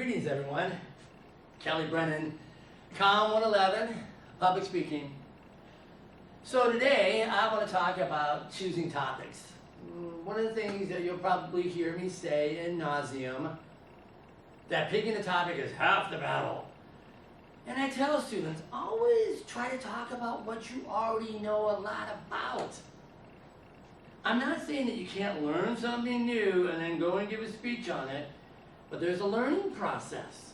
Greetings everyone. Kelly Brennan, COM 111, public speaking. So today I want to talk about choosing topics. One of the things that you'll probably hear me say in nauseam, that picking a topic is half the battle. And I tell students, always try to talk about what you already know a lot about. I'm not saying that you can't learn something new and then go and give a speech on it, but there's a learning process.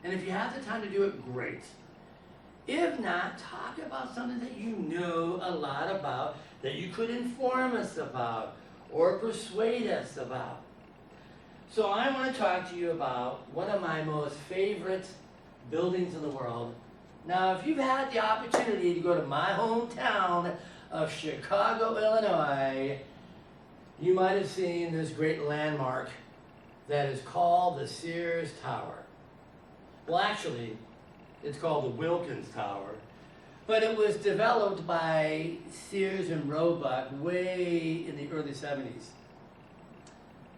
And if you have the time to do it, great. If not, talk about something that you know a lot about, that you could inform us about or persuade us about. So I want to talk to you about one of my most favorite buildings in the world. Now, if you've had the opportunity to go to my hometown of Chicago, Illinois, you might have seen this great landmark that is called the Sears Tower. Well, actually, it's called the Wilkins Tower, but it was developed by Sears and Roebuck way in the early 70s.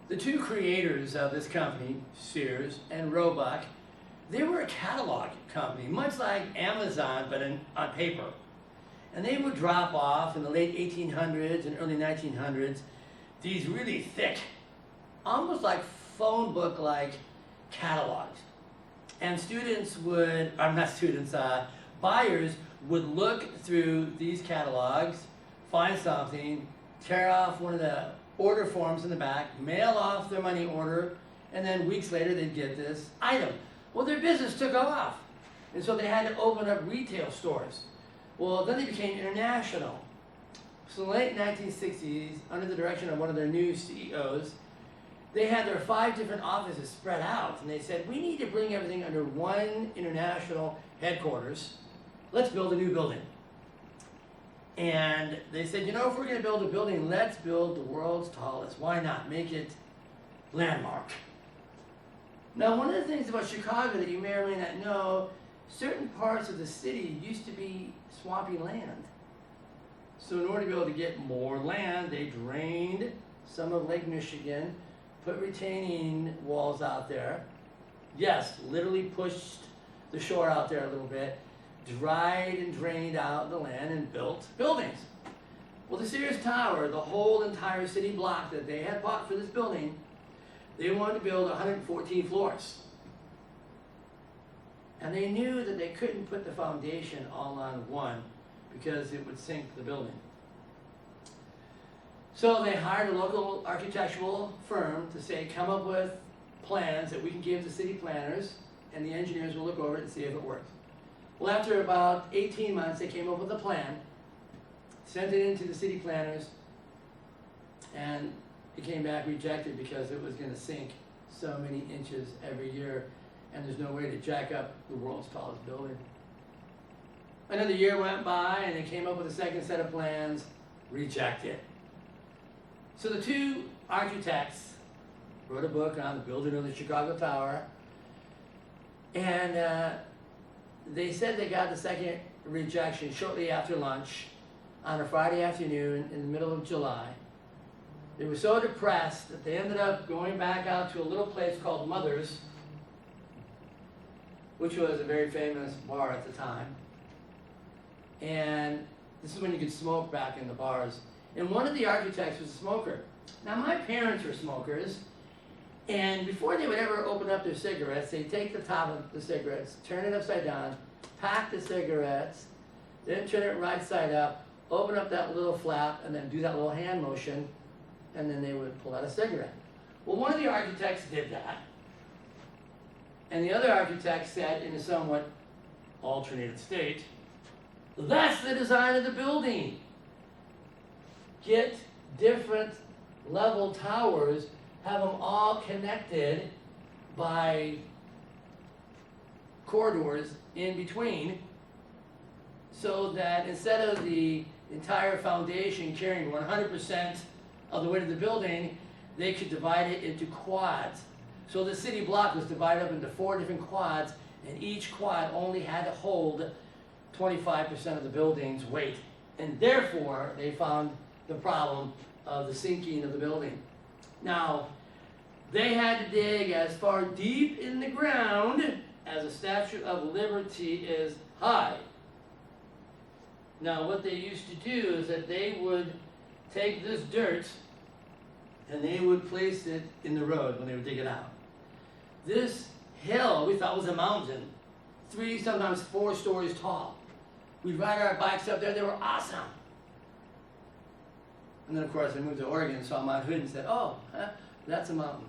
The two creators of this company, Sears and Roebuck, they were a catalog company, much like Amazon, but on paper. And they would drop off in the late 1800s and early 1900s these really thick, almost like phone book-like catalogs. And buyers would look through these catalogs, find something, tear off one of the order forms in the back, mail off their money order, and then weeks later they'd get this item. Well, their business took off, and so they had to open up retail stores. Well, then they became international. So in the late 1960s, under the direction of one of their new CEOs, they had their 5 different offices spread out, and they said, we need to bring everything under one international headquarters. Let's build a new building. And they said, if we're going to build a building, let's build the world's tallest. Why not? Make it landmark. Now, one of the things about Chicago that you may or may not know, certain parts of the city used to be swampy land. So in order to be able to get more land, they drained some of Lake Michigan, put retaining walls out there. Yes, literally pushed the shore out there a little bit, dried and drained out the land and built buildings. Well, the Sears Tower, the whole entire city block that they had bought for this building, they wanted to build 114 floors. And they knew that they couldn't put the foundation all on one because it would sink the building. So they hired a local architectural firm to say, come up with plans that we can give to city planners, and the engineers will look over it and see if it works. Well, after about 18 months, they came up with a plan, sent it in to the city planners, and it came back rejected because it was going to sink so many inches every year, and there's no way to jack up the world's tallest building. Another year went by, and they came up with a second set of plans, rejected. So the two architects wrote a book on the building of the Chicago Tower, and they said they got the second rejection shortly after lunch on a Friday afternoon in the middle of July. They were so depressed that they ended up going back out to a little place called Mother's, which was a very famous bar at the time. And this is when you could smoke back in the bars. And one of the architects was a smoker. Now, my parents were smokers, and before they would ever open up their cigarettes, they'd take the top of the cigarettes, turn it upside down, pack the cigarettes, then turn it right side up, open up that little flap, and then do that little hand motion, and then they would pull out a cigarette. Well, one of the architects did that, and the other architect said in a somewhat alternated state, that's the design of the building. Get different level towers, have them all connected by corridors in between, so that instead of the entire foundation carrying 100% of the weight of the building, they could divide it into quads. So the city block was divided up into 4 different quads, and each quad only had to hold 25% of the building's weight. And therefore, they found the problem of the sinking of the building. Now, They had to dig as far deep in the ground as the Statue of Liberty is high. Now, what they used to do is that they would take this dirt and they would place it in the road when they would dig it out. This hill we thought was a mountain, 3, sometimes 4 stories tall. We'd ride our bikes up there, they were awesome. And then, of course, I moved to Oregon, saw Mount Hood and said, oh, that's a mountain.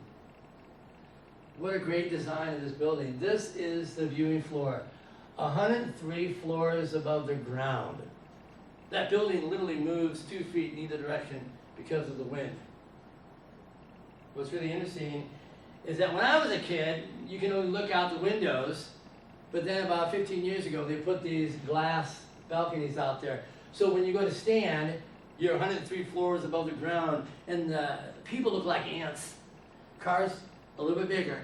What a great design of this building. This is the viewing floor, 103 floors above the ground. That building literally moves 2 feet in either direction because of the wind. What's really interesting is that when I was a kid, you can only look out the windows, but then about 15 years ago, they put these glass balconies out there. So when you go to stand, you're 103 floors above the ground, and the people look like ants. Cars a little bit bigger.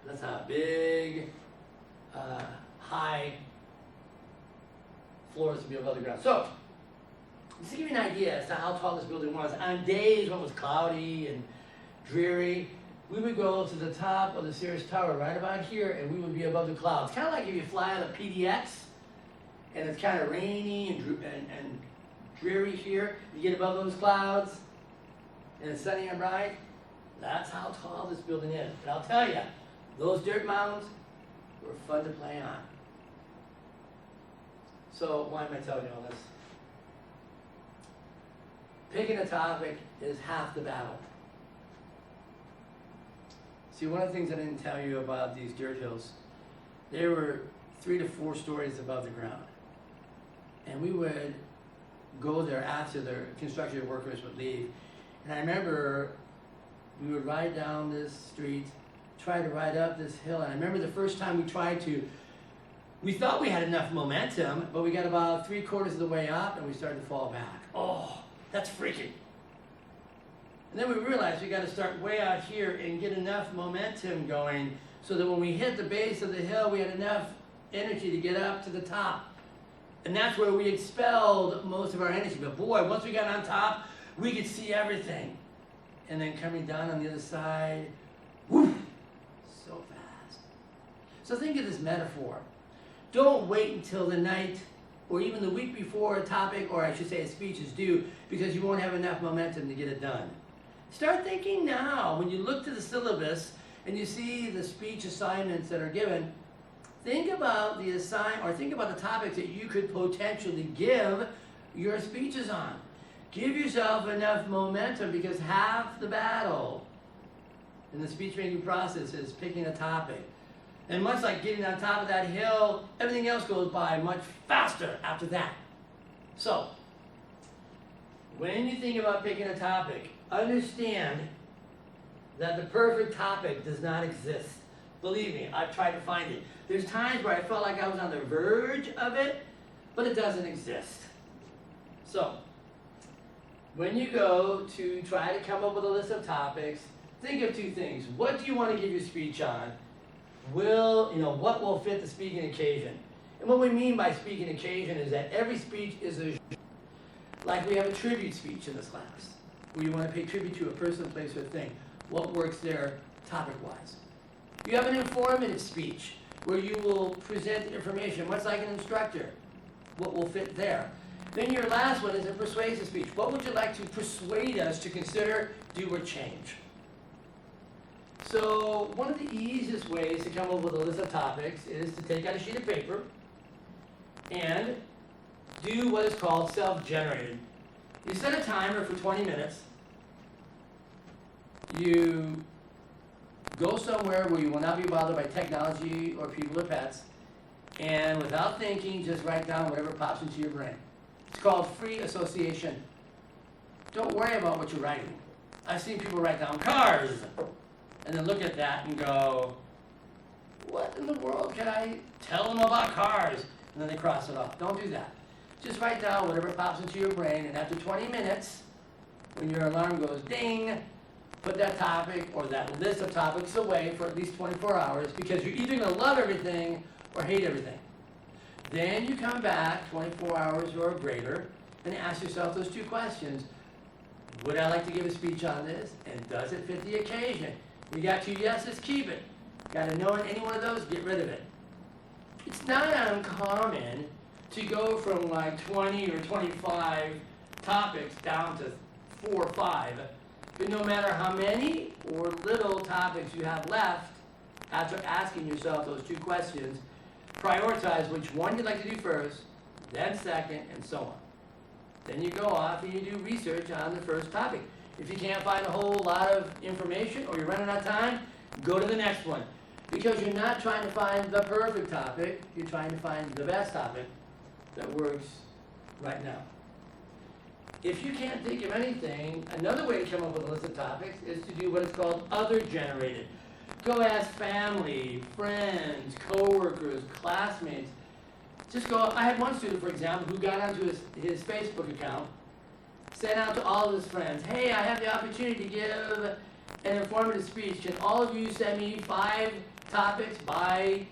That's how big, high floors to be above the ground. So, just to give you an idea as to how tall this building was, on days when it was cloudy and dreary, we would go to the top of the Sears Tower right about here, and we would be above the clouds. Kind of like if you fly on a PDX, and it's kind of rainy and dreary here, you get above those clouds, and it's sunny and bright. That's how tall this building is. But I'll tell you, those dirt mounds were fun to play on. So why am I telling you all this? Picking a topic is half the battle. See, one of the things I didn't tell you about these dirt hills, they were 3 to 4 stories above the ground. And we would go there after the construction workers would leave. And I remember we would ride down this street, try to ride up this hill. And I remember the first time we tried to, we thought we had enough momentum, but we got about 3/4 of the way up and we started to fall back. Oh, that's freaky. And then we realized we got to start way out here and get enough momentum going so that when we hit the base of the hill, we had enough energy to get up to the top. And that's where we expelled most of our energy. But boy, once we got on top, we could see everything. And then coming down on the other side, whoosh, so fast. So think of this metaphor. Don't wait until the night or even the week before a topic, or I should say a speech, is due, because you won't have enough momentum to get it done. Start thinking now. When you look to the syllabus and you see the speech assignments that are given, think about the topics that you could potentially give your speeches on. Give yourself enough momentum, because half the battle in the speech making process is picking a topic. And much like getting on top of that hill, everything else goes by much faster after that. So, when you think about picking a topic, understand that the perfect topic does not exist. Believe me, I've tried to find it. There's times where I felt like I was on the verge of it, but it doesn't exist. So, when you go to try to come up with a list of topics, think of 2 things. What do you want to give your speech on? What will fit the speaking occasion? And what we mean by speaking occasion is that every speech is like we have a tribute speech in this class, where you want to pay tribute to a person, place, or thing. What works there topic-wise? You have an informative speech, where you will present information, much like an instructor. What will fit there? Then your last one is a persuasive speech. What would you like to persuade us to consider, do, or change? So one of the easiest ways to come up with a list of topics is to take out a sheet of paper and do what is called self-generated. You set a timer for 20 minutes. You go somewhere where you will not be bothered by technology or people or pets, and without thinking, just write down whatever pops into your brain. It's called free association. Don't worry about what you're writing. I've seen people write down cars, and then look at that and go, what in the world can I tell them about cars? And then they cross it off. Don't do that. Just write down whatever pops into your brain, and after 20 minutes, when your alarm goes ding, put that topic or that list of topics away for at least 24 hours, because you're either going to love everything or hate everything. Then you come back 24 hours or greater and ask yourself those 2 questions. Would I like to give a speech on this? And does it fit the occasion? You got 2 yeses, keep it. Got a no on any one of those, get rid of it. It's not uncommon to go from like 20 or 25 topics down to 4 or 5. But no matter how many or little topics you have left, after asking yourself those 2 questions, prioritize which one you'd like to do first, then second, and so on. Then you go off and you do research on the first topic. If you can't find a whole lot of information or you're running out of time, go to the next one. Because you're not trying to find the perfect topic, you're trying to find the best topic that works right now. If you can't think of anything, another way to come up with a list of topics is to do what is called other generated. Go ask family, friends, coworkers, classmates. Just go, I had one student, for example, who got onto his Facebook account, sent out to all of his friends, hey, I have the opportunity to give an informative speech. Can all of you send me 5 topics by,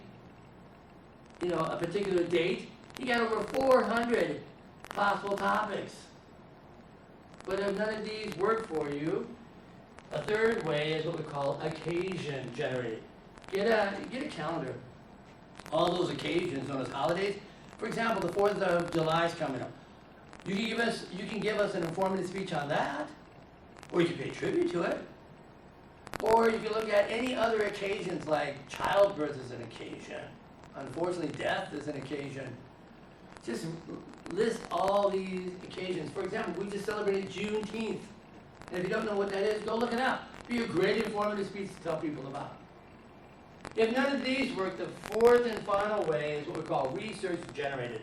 a particular date? He got over 400 possible topics. But if none of these work for you, a third way is what we call occasion generated. Get a calendar. All those occasions, on those holidays. For example, the 4th of July is coming up. You can give us an informative speech on that, or you can pay tribute to it. Or you can look at any other occasions like childbirth is an occasion. Unfortunately, death is an occasion. Just list all these occasions. For example, we just celebrated Juneteenth. And if you don't know what that is, go look it up. Be a great informative speech to tell people about. If none of these work, the 4th and final way is what we call research generated.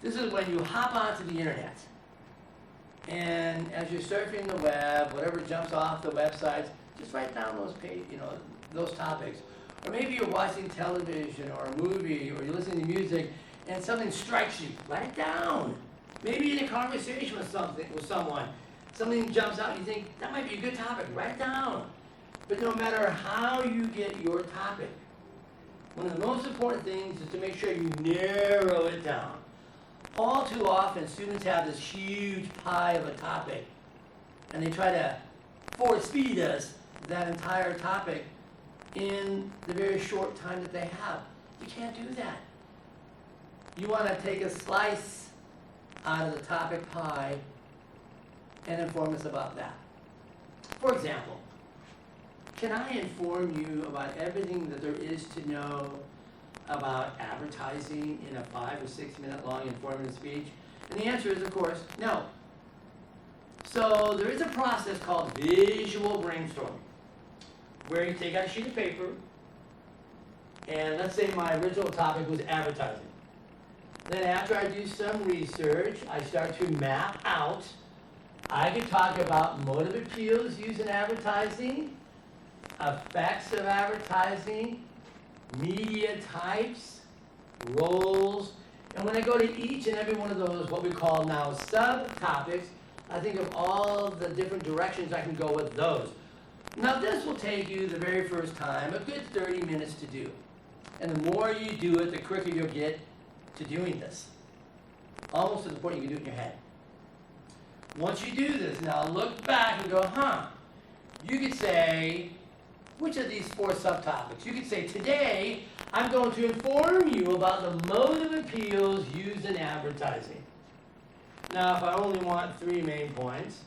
This is when you hop onto the internet. And as you're surfing the web, whatever jumps off the websites, just write down those topics. Or maybe you're watching television or a movie or you're listening to music and something strikes you. Write it down. Maybe in a conversation with someone, something jumps out and you think, that might be a good topic. Write it down. But no matter how you get your topic, one of the most important things is to make sure you narrow it down. All too often, students have this huge pie of a topic, and they try to force feed us that entire topic in the very short time that they have. You can't do that. You want to take a slice out of the topic pie and inform us about that. For example, can I inform you about everything that there is to know about advertising in a 5 or 6 minute long informative speech? And the answer is, of course, no. So there is a process called visual brainstorming, where you take out a sheet of paper, and let's say my original topic was advertising. Then after I do some research, I start to map out. I could talk about motive appeals used in advertising, effects of advertising, media types, roles, and when I go to each and every one of those, what we call now subtopics, I think of all the different directions I can go with those. Now this will take you the very first time a good 30 minutes to do. And the more you do it, the quicker you'll get to doing this. Almost to the point you can do it in your head. Once you do this, now look back and go, you could say, which of these 4 subtopics? You could say, today, I'm going to inform you about the motive appeals used in advertising. Now, if I only want 3 main points,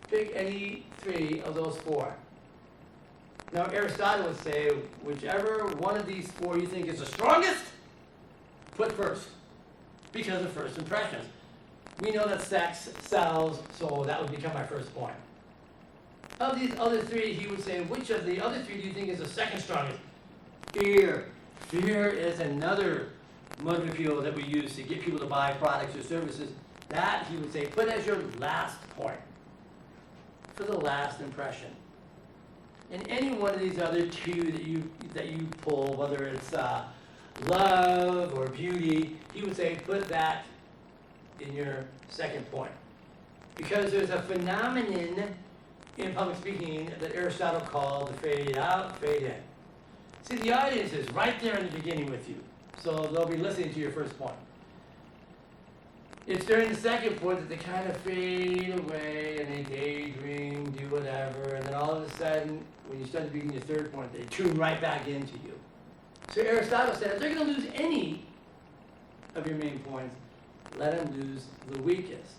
pick any 3 of those 4. Now, Aristotle would say, whichever one of these 4 you think is the strongest, put first, because of first impressions. We know that sex sells, so that would become my first point. Of these other 3, he would say, which of the other 3 do you think is the second strongest? Fear. Fear is another motive appeal that we use to get people to buy products or services. That, he would say, put as your last point for the last impression. And any one of these other 2 that you pull, whether it's love or beauty, he would say, put that in your second point. Because there's a phenomenon in public speaking that Aristotle called the fade out, fade in. See, the audience is right there in the beginning with you, so they'll be listening to your first point. It's during the second point that they kind of fade away and they daydream, do whatever, and then all of a sudden, when you start to begin your third point, they tune right back into you. So Aristotle said, if they're going to lose any of your main points, let them lose the weakest.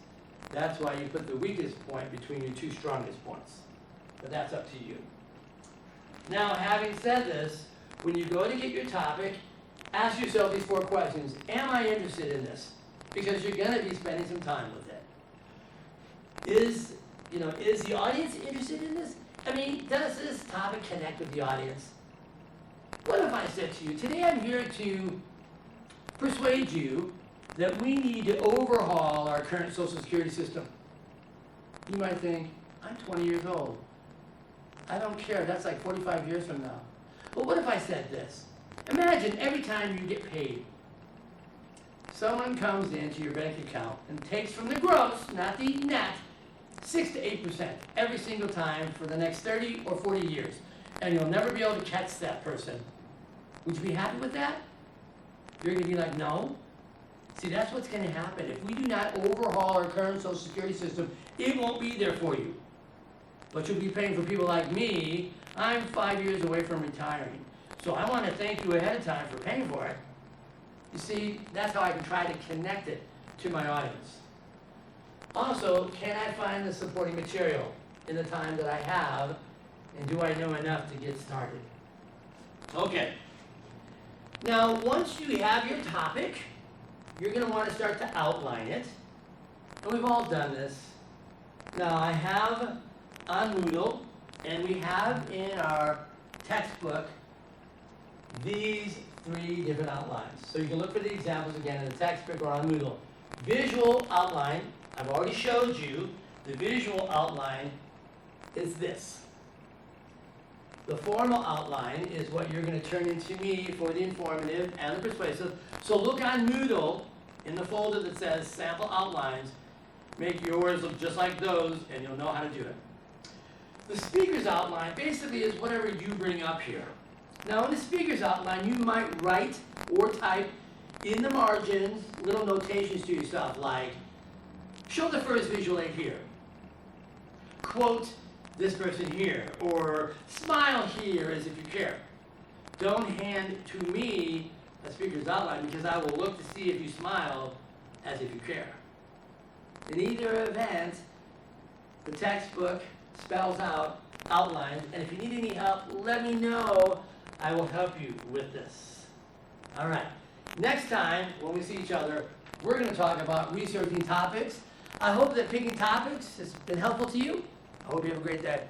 That's why you put the weakest point between your two strongest points. But that's up to you. Now, having said this, when you go to get your topic, ask yourself these 4 questions. Am I interested in this? Because you're going to be spending some time with it. Is the audience interested in this? I mean, does this topic connect with the audience? What if I said to you, today I'm here to persuade you that we need to overhaul our current Social Security system. You might think, I'm 20 years old. I don't care, that's like 45 years from now. But what if I said this? Imagine every time you get paid, someone comes into your bank account and takes from the gross, not the net, 6 to 8% every single time for the next 30 or 40 years. And you'll never be able to catch that person. Would you be happy with that? You're going to be like, no. See, that's what's going to happen. If we do not overhaul our current Social Security system, it won't be there for you. But you'll be paying for people like me. I'm 5 years away from retiring. So I want to thank you ahead of time for paying for it. You see, that's how I can try to connect it to my audience. Also, can I find the supporting material in the time that I have, and do I know enough to get started? Okay. Now, once you have your topic, you're going to want to start to outline it. And we've all done this. Now, I have on Moodle, and we have in our textbook these 3 different outlines. So you can look for the examples again in the textbook or on Moodle. Visual outline, I've already showed you. The visual outline is this. The formal outline is what you're going to turn into me for the informative and the persuasive. So look on Moodle in the folder that says sample outlines. Make yours look just like those, and you'll know how to do it. The speaker's outline basically is whatever you bring up here. Now in the speaker's outline, you might write or type in the margins little notations to yourself like, show the first visual aid here. Quote this person here, or smile here as if you care. Don't hand to me a speaker's outline because I will look to see if you smile as if you care. In either event, the textbook spells out outlines, and if you need any help, let me know. I will help you with this. All right. Next time, when we see each other, we're going to talk about researching topics. I hope that picking topics has been helpful to you. I hope you have a great day.